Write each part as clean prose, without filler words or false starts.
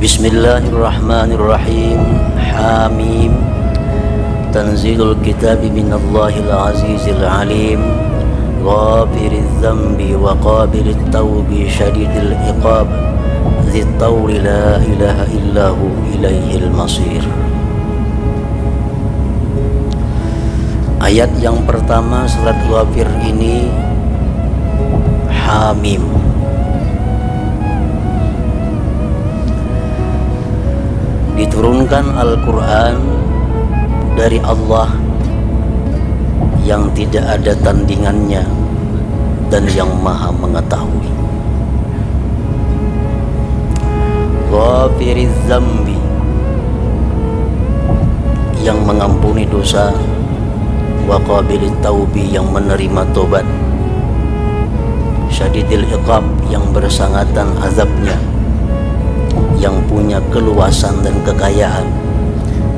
Bismillahirrahmanirrahim. Hamim. Tanzilul kitab minallahil azizil alim. Ghafiriz zambi wa qabilit tawbi syadidil iqab. Dzit tawri la ilaha illahu ilaihil masir. Ayat yang pertama surat Ghafir ini Hamim. Diturunkan Al-Quran dari Allah yang tidak ada tandingannya dan yang maha mengetahui. Ghafiriz zambi, yang mengampuni dosa, wa qabilit taubi, yang menerima tobat, syadidil iqab, yang bersangatan azabnya, yang punya keluasan dan kekayaan,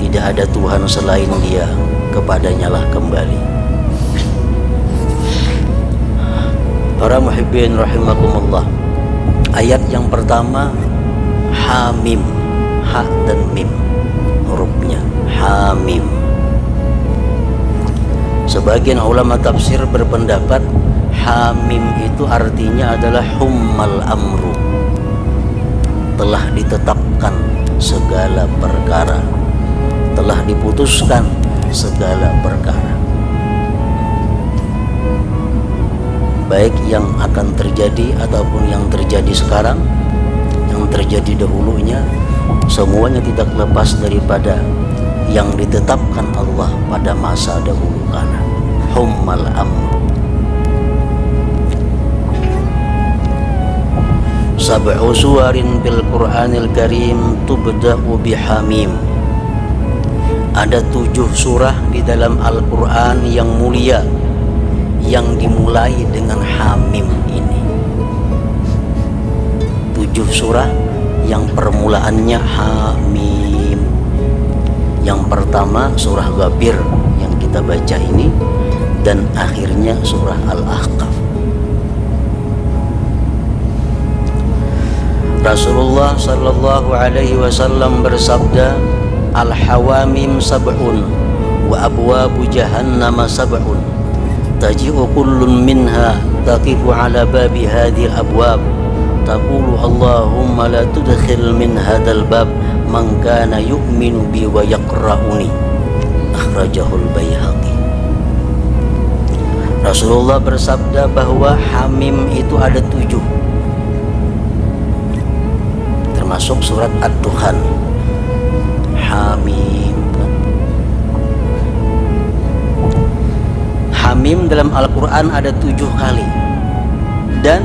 tidak ada Tuhan selain Dia, kepadanya lah kembali. Para muhibbin rahimakumullah, ayat yang pertama Hamim, ha dan mim hurufnya Hamim. Sebagian ulama tafsir berpendapat Hamim itu artinya adalah hummal amru, telah ditetapkan segala perkara, telah diputuskan segala perkara, baik yang akan terjadi ataupun yang terjadi sekarang, yang terjadi dahulunya, semuanya tidak lepas daripada yang ditetapkan Allah pada masa dahulu kana. Hummal amr. Sab'u suwarin bil Qur'anil Karim tubda'u bihamim. Ada 7 surah di dalam Al-Quran yang mulia yang dimulai dengan Hamim ini. 7 surah yang permulaannya Hamim. Yang pertama surah Ghafir yang kita baca ini, dan akhirnya surah Al-Ahqaf. Rasulullah sallallahu alaihi wasallam bersabda, Al-hawamim sab'un wa abwabu jahannam sab'un taji'u kullun minha taqifu ala babi hadhil abwab taqulu Allahumma la tudkhil min hadzal bab man kana yu'minu bi wa yaqra'uni. Akhrajahul Baihaqi. Rasulullah bersabda bahwa Hamim itu ada 7, termasuk surat Ad-Dukhan. Hamim. Hamim dalam Al-Quran ada 7 kali, dan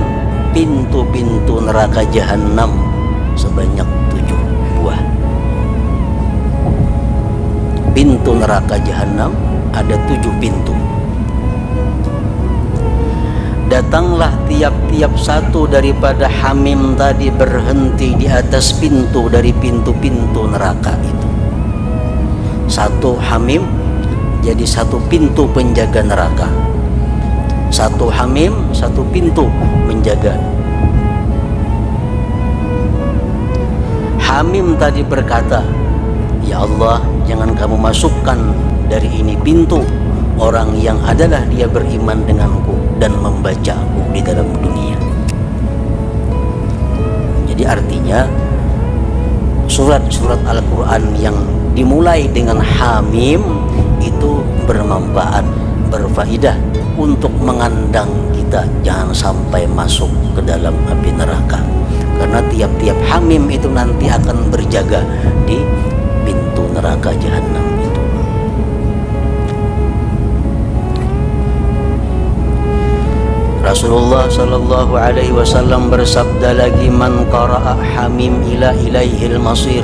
pintu-pintu neraka Jahannam sebanyak 7 buah. Pintu neraka Jahannam ada 7 pintu. Datanglah tiap-tiap satu daripada Hamim tadi berhenti di atas pintu dari pintu-pintu neraka itu. Satu Hamim jadi satu pintu penjaga neraka. Satu Hamim, satu pintu menjaga. Hamim tadi berkata, Ya Allah, jangan kamu masukkan dari ini pintu orang yang adalah dia beriman denganku dan membaca aku di dalam dunia. Jadi artinya surat-surat Al-Quran yang dimulai dengan Hamim itu bermanfaat, berfaedah untuk mengandang kita jangan sampai masuk ke dalam api neraka. Karena tiap-tiap Hamim itu nanti akan berjaga di pintu neraka Jahannam itu. Rasulullah sallallahu alaihi wasallam bersabda lagi, man qara'a Hamim ila ilaihil masir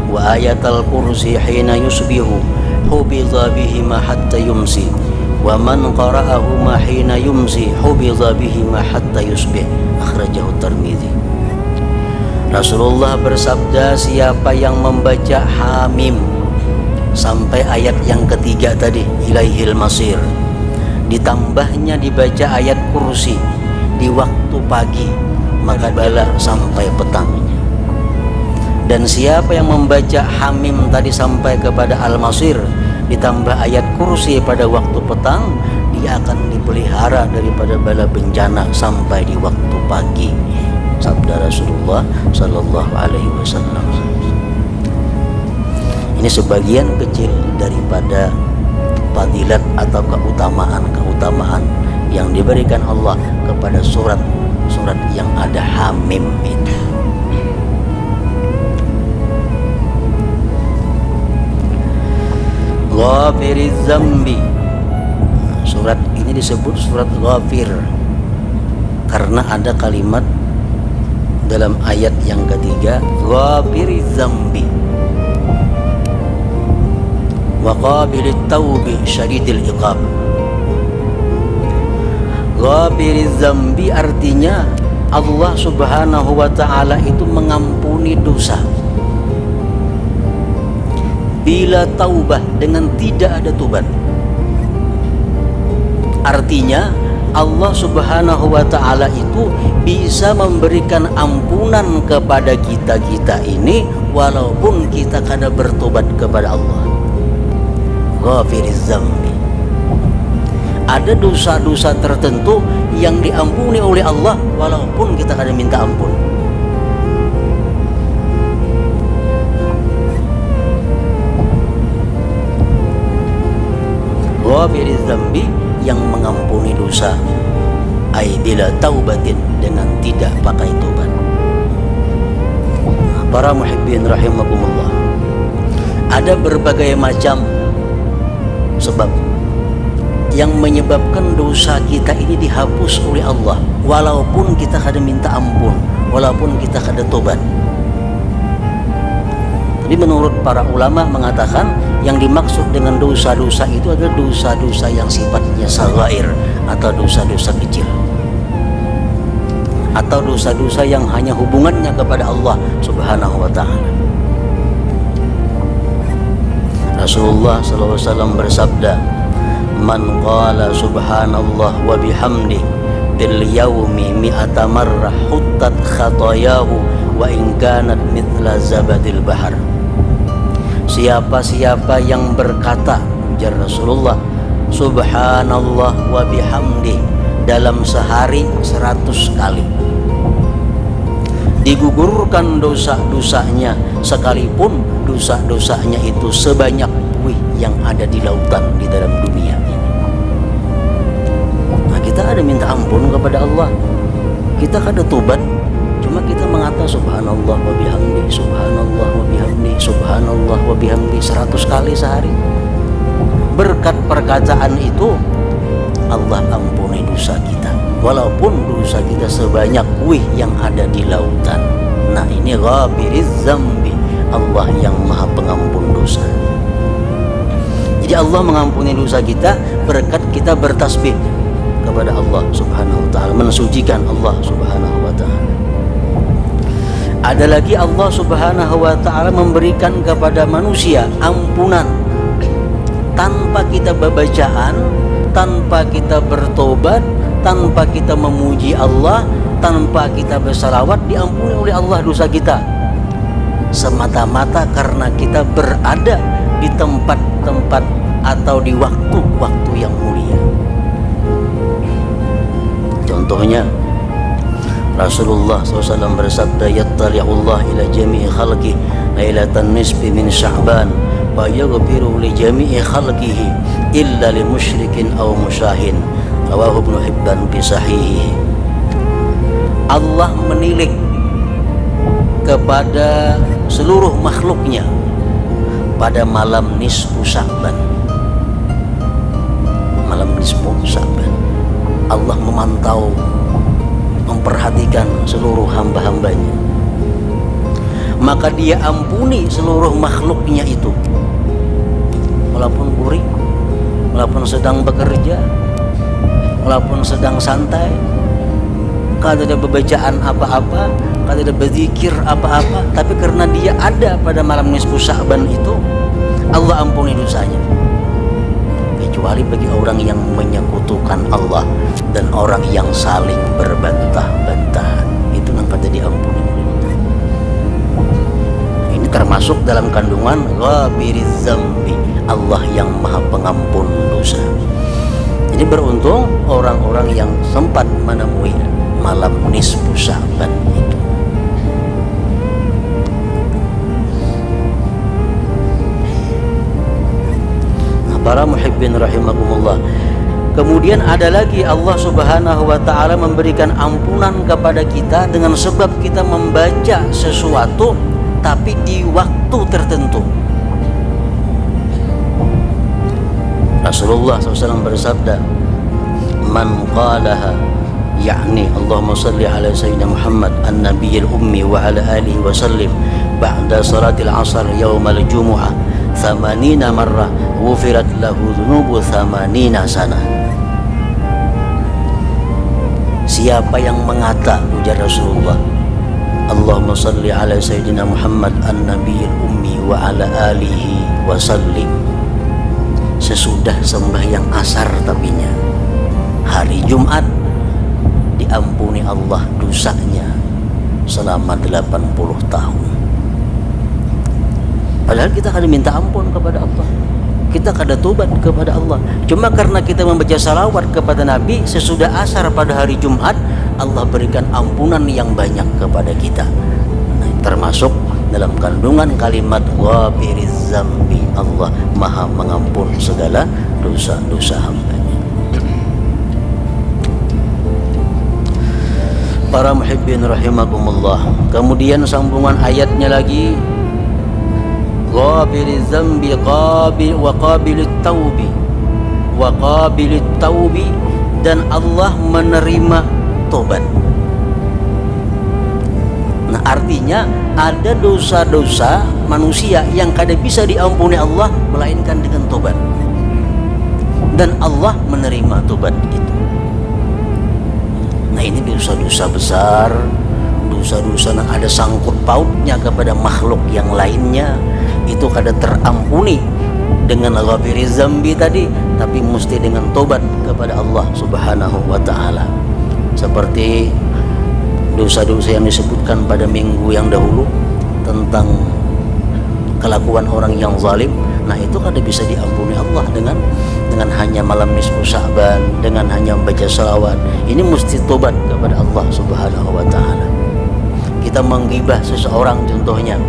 wa ayatal kursi hina yusbihu hubiza bihima hatta yumsi wa man qara'ahuma hina yumsi hubiza bihima hatta yusbih. Akhrajahu Tirmidzi. Rasulullah bersabda, siapa yang membaca Hamim sampai ayat yang ketiga tadi, ilaihil masir, ditambahnya dibaca ayat kursi di waktu pagi, maka bala sampai petangnya. Dan siapa yang membaca Hamim tadi sampai kepada Al-Masir ditambah ayat kursi pada waktu petang, dia akan dipelihara daripada bala bencana sampai di waktu pagi. Sabda Rasulullah Sallallahu Alaihi Wasallam. Ini sebagian kecil daripada fadilat atau keutamaan yang diberikan Allah kepada surat yang ada Hamim itu. Ghafiriz Zambi. Surat ini disebut surat Ghafir karena ada kalimat dalam ayat yang ketiga, Ghafiriz Zambi wa qabilit taubi syadidil iqab. Ghafiriz Zambi artinya Allah Subhanahu wa ta'ala itu mengampuni dosa bila taubah, dengan tidak ada tobat. Artinya Allah Subhanahu wa ta'ala itu bisa memberikan ampunan kepada kita ini walaupun kita kada bertobat kepada Allah. Ghafiriz Zambi. Ada dosa-dosa tertentu yang diampuni oleh Allah walaupun kita kada minta ampun. Ghafiriz Zambi, yang mengampuni dosa, ai bila taubatin, dengan tidak pakai tobat. Para muhibbin rahimakumullah, ada berbagai macam sebab yang menyebabkan dosa kita ini dihapus oleh Allah walaupun kita kada minta ampun, walaupun kita kada tobat. Tapi menurut para ulama mengatakan yang dimaksud dengan dosa-dosa itu adalah dosa-dosa yang sifatnya saghair atau dosa-dosa kecil, atau dosa-dosa yang hanya hubungannya kepada Allah Subhanahu wa ta'ala. Rasulullah SAW bersabda, man qala subhanallah wa bihamdi bil yaumi mi'ata marrah huttat khatayahu wa in kanat mithla zabadil bahar. Siapa-siapa yang berkata, ujar Rasulullah, subhanallah wa bihamdi dalam sehari 100 kali, digugurkan dosa-dosanya sekalipun dosa-dosanya itu sebanyak buih yang ada di lautan di dalam dunia ini. Nah, kita ada minta ampun kepada Allah, kita kada tobat, cuma kita mengatakan subhanallah wa bihamdi, subhanallah wa bihamdi, subhanallah wa bihamdi 100 kali sehari. Berkat perkataan itu Allah ampuni dosa kita walaupun dosa kita sebanyak buih yang ada di lautan. Nah, ini Ghafiriz Zambi, Allah yang maha pengampun dosa. Jadi Allah mengampuni dosa kita berkat kita bertasbih kepada Allah Subhanahu wa ta'ala, mensucikan Allah Subhanahu wa ta'ala. Ada lagi Allah Subhanahu wa ta'ala memberikan kepada manusia ampunan tanpa kita berbacaan, tanpa kita bertobat, tanpa kita memuji Allah, tanpa kita bersalawat, diampuni oleh Allah dosa kita semata-mata karena kita berada di tempat-tempat atau di waktu-waktu yang mulia. Contohnya Rasulullah SAW bersabda, yattali'ullah ila jami'i khalqih lailatan nisfi min sya'ban wa yaghfiru li jami'i khalqihi illa li musyrikin aw musyahin. Rawahu Ibnu Hibban bi sahihihi. Allah menilik kepada seluruh makhluknya pada malam nisfu Sya'ban. Malam nisfu Sya'ban Allah memantau, memperhatikan seluruh hamba-hambanya, maka dia ampuni seluruh makhluknya itu walaupun gurih, walaupun sedang bekerja, walaupun sedang santai, kada ada bacaan apa-apa, kada ada berzikir apa-apa, tapi karena dia ada pada malam nisfu Sya'ban itu, Allah ampuni dosanya. Kecuali bagi orang yang menyekutukan Allah dan orang yang saling berbantah-bantahan, itu yang kada diampuni. termasuk dalam kandungan ghafiriz dzambi, Allah yang maha pengampun dosa. Jadi beruntung orang-orang yang sempat menemui malam nisfu Sya'ban itu. Nah, para muhibbin rahimakumullah, kemudian ada lagi Allah Subhanahu wa ta'ala memberikan ampunan kepada kita dengan sebab kita membaca sesuatu tapi di waktu tertentu. Rasulullah SAW bersabda, man qalaha, yakni Allahumma salli ala Sayyidina Muhammad an-nabiyil ummi wa ala alihi wa sallim ba'da salatil asar yawmal jumu'ah 80 marrah ghufirat lahu dhunubu 80 sana. Siapa yang mengata, ujar Rasulullah, Allahumma salli ala Sayyidina Muhammad an-nabiyil ummi wa ala alihi wa sallim, sesudah sembahyang asar tapinya hari Jumat, diampuni Allah dosanya selama 80 tahun. Padahal kita kada minta ampun kepada Allah, kita kada tobat kepada Allah. Cuma karena kita membaca salawat kepada Nabi sesudah asar pada hari Jumat, Allah berikan ampunan yang banyak kepada kita. Nah, termasuk dalam kandungan kalimat ghafiriz dzambi, Allah maha mengampun segala dosa-dosa hambanya. Para muhibbin rahimakumullah, kemudian sambungan ayatnya lagi, ghafiriz dzambi qabilit taubi, dan Allah menerima tobat. Nah, artinya ada dosa-dosa manusia yang kada bisa diampuni Allah melainkan dengan tobat, dan Allah menerima tobat itu. Nah, ini dosa-dosa besar, dosa-dosa yang ada sangkut pautnya kepada makhluk yang lainnya, itu kada terampuni dengan ghafiriz dzambi tadi, tapi mesti dengan tobat kepada Allah Subhanahu wa ta'ala. Seperti dosa-dosa yang disebutkan pada minggu yang dahulu tentang kelakuan orang yang zalim. Nah, itu kada bisa diampuni Allah dengan hanya malam nisfu Sya'ban, dengan hanya membaca salawat. Ini mesti tobat kepada Allah Subhanahu wa ta'ala. Kita menggibah seseorang contohnya,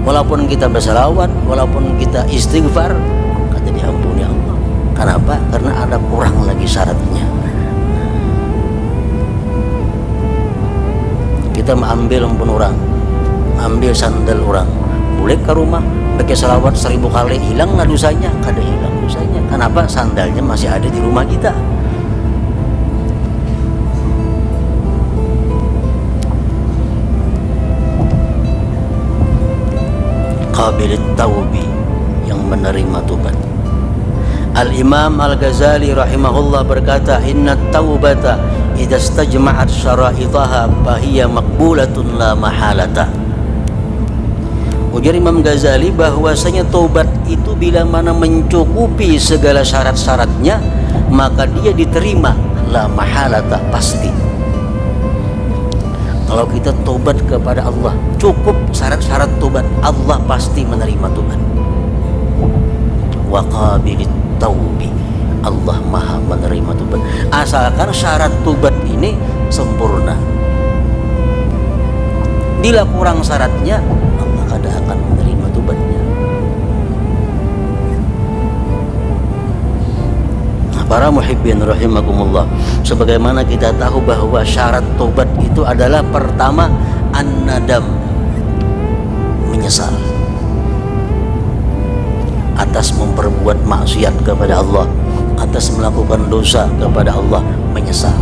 walaupun kita bersalawat, walaupun kita istighfar, kada diampuni Allah. Kenapa? Karena ada kurang lagi syaratnya. Kita mengambil handphone orang, ambil sandal orang, boleh ke rumah pakai salawat 1000 kali, hilang nggak dosanya? Kada hilang dosanya. Kenapa? Sandalnya masih ada di rumah kita. Qabilit taubi, yang menerima tobat. Al-Imam Al-Ghazali rahimahullah berkata, inna taubata idza istajma'at syara'itaha fahiya maqbulatun la mahalata. Ujar Imam Ghazali bahwasanya tobat itu bila mana mencukupi segala syarat-syaratnya, maka dia diterima la mahalata, pasti. Kalau kita tobat kepada Allah, cukup syarat-syarat tobat, Allah pasti menerima tobat. Wa qabilit taubi, Allah maha menerima tobat, asalkan syarat tobat ini sempurna. Bila kurang syaratnya, Allah kada akan menerima tobatnya. Nah, para muhibbin rahimakumullah, sebagaimana kita tahu bahwa syarat tobat itu adalah pertama an-nadam, menyesal atas memperbuat maksiat kepada Allah, atas melakukan dosa kepada Allah, menyesal.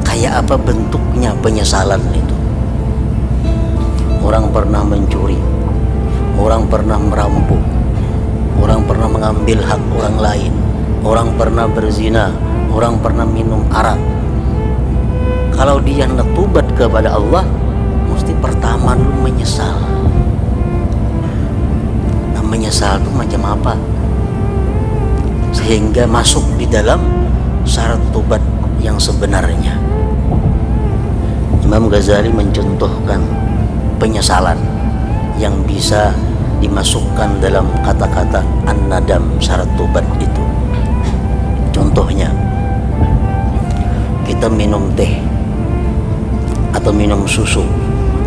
Kayak apa bentuknya penyesalan itu? Orang pernah mencuri, orang pernah merampok, orang pernah mengambil hak orang lain, orang pernah berzina, orang pernah minum arak. Kalau dia tobat kepada Allah, mesti pertama dulu menyesal. Nah, menyesal itu macam apa? Sehingga masuk di dalam syarat tobat yang sebenarnya. Imam Ghazali mencontohkan penyesalan yang bisa dimasukkan dalam kata-kata an-nadam, syarat tobat itu. Contohnya, kita minum teh atau minum susu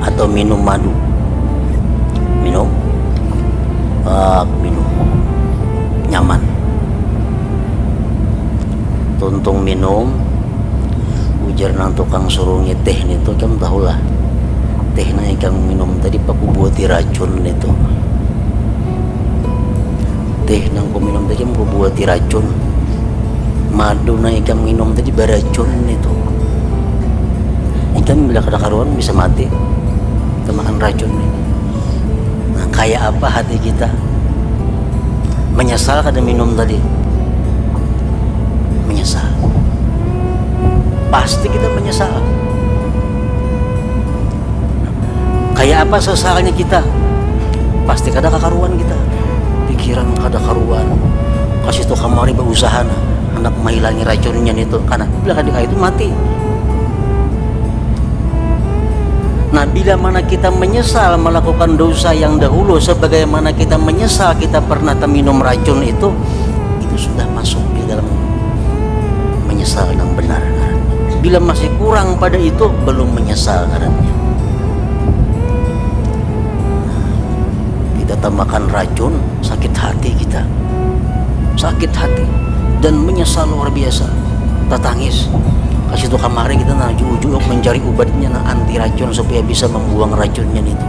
atau minum madu, minum nyaman, tuntung minum, ujar nang tukang surungnya teh itu kan tahulah teh na ikang minum tadi paku buati racun itu, teh nang ku minum tadi paku buati racun, madu na ikang minum tadi beracun itu, ikan bila kada karuan bisa mati kemakan racun ini. Nah, kayak apa hati kita? Menyesal kada minum tadi, menyesal, pasti kita menyesal. Kayak apa sesalnya kita? Pasti kada kakaruan kita, pikiran kada karuan, kasih tuh kamari berusaha anak menghilangi racunnya itu, karena bila kada itu mati. Nah, bila mana kita menyesal melakukan dosa yang dahulu, sebagaimana kita menyesal kita pernah minum racun itu sudah masuk di dalam menyesal yang benar. Bila masih kurang pada itu, belum menyesal karena kita tambahkan racun, sakit hati kita, sakit hati dan menyesal luar biasa, tetangis. Kasih tuh kamari kita ujuk-ujuk mencari obatnya anti racun supaya bisa membuang racunnya itu.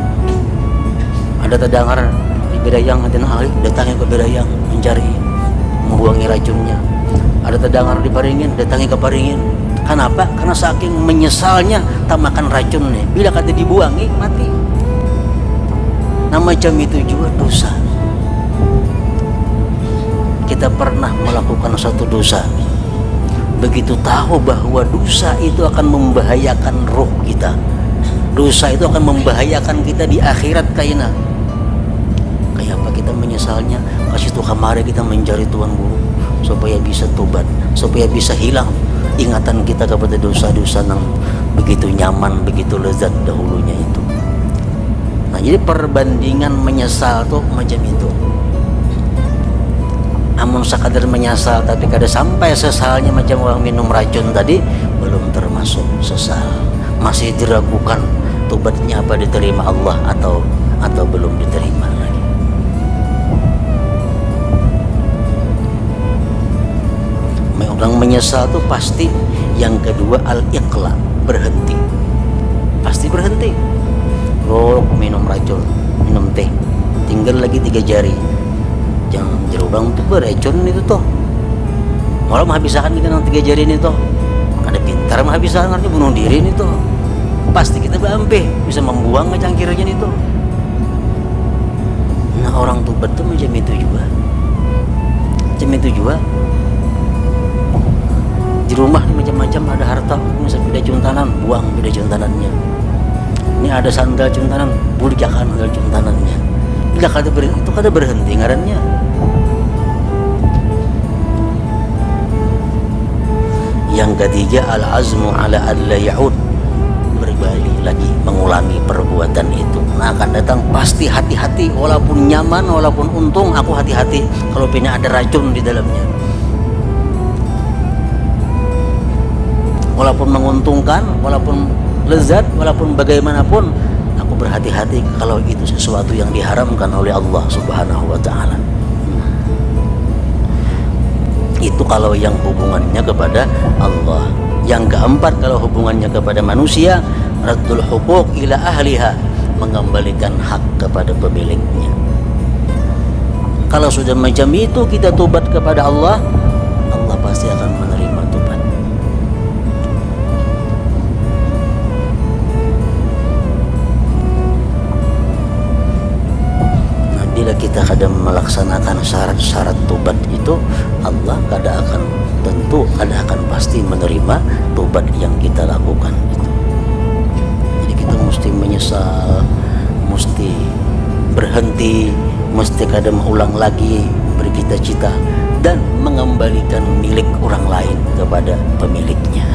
Ada terdengar di Bedayang hati ahli datangnya ke Bedayang mencari membuangi racunnya. Ada terdengar di Paringin datangi ke Paringin. Kenapa? Karena saking menyesalnya tak makan racunnya. Bila kata dibuangi mati. Nah, macam itu juga dosa. Kita pernah melakukan satu dosa, begitu tahu bahwa dosa itu akan membahayakan roh kita, dosa itu akan membahayakan kita di akhirat kaina. Kayak apa kita menyesalnya? Kasih tuh kamari kita mencari Tuhan Guru supaya bisa tobat, supaya bisa hilang ingatan kita kepada dosa-dosa yang begitu nyaman, begitu lezat dahulunya itu. Nah, jadi perbandingan menyesal tuh macam itu. Amun sekadar menyesal tapi kada sampai sesalnya macam orang minum racun tadi, belum termasuk sesal, masih diragukan tobatnya apa diterima Allah atau belum diterima lagi. Orang menyesal tuh pasti yang kedua al-iqla, berhenti, pasti berhenti. Lo minum racun, minum teh, tinggal lagi 3 jari. Jangan jerubang tuh beracun itu toh. Malah menghabiskan kita nang 3 jari ini toh. Ada pintar menghabiskan artinya bunuh diri ini toh. Pasti kita bampe bisa membuang cangkirnya itu. Nah, orang tobat tuh macam itu juga. Macam itu juga. Di rumah macam-macam ada harta, misalnya beda juntanan, buang beda juntanannya. Ini ada sandal juntanan, bulijakan sandal juntanannya. Bila kada itu kada berhenti ngarannya. Yang ketiga al-azmu ala alla ya'ud, berbalik lagi mengulangi perbuatan itu. Nah, akan datang pasti hati-hati, walaupun nyaman walaupun untung aku hati-hati kalau punya ada racun di dalamnya. Walaupun menguntungkan, walaupun lezat, walaupun bagaimanapun, aku berhati-hati kalau itu sesuatu yang diharamkan oleh Allah Subhanahu wa ta'ala. Itu kalau yang hubungannya kepada Allah. Yang keempat, kalau hubungannya kepada manusia, raddul huquq ila ahliha, mengembalikan hak kepada pemiliknya. Kalau sudah macam itu kita tobat kepada Allah, Allah pasti akan menerima tobat. Bila kita kadang melaksanakan syarat-syarat tobat itu, Allah kada akan pasti menerima tobat yang kita lakukan itu. Jadi kita mesti menyesal, mesti berhenti, mesti kadang ulang lagi bercita-cita dan mengembalikan milik orang lain kepada pemiliknya.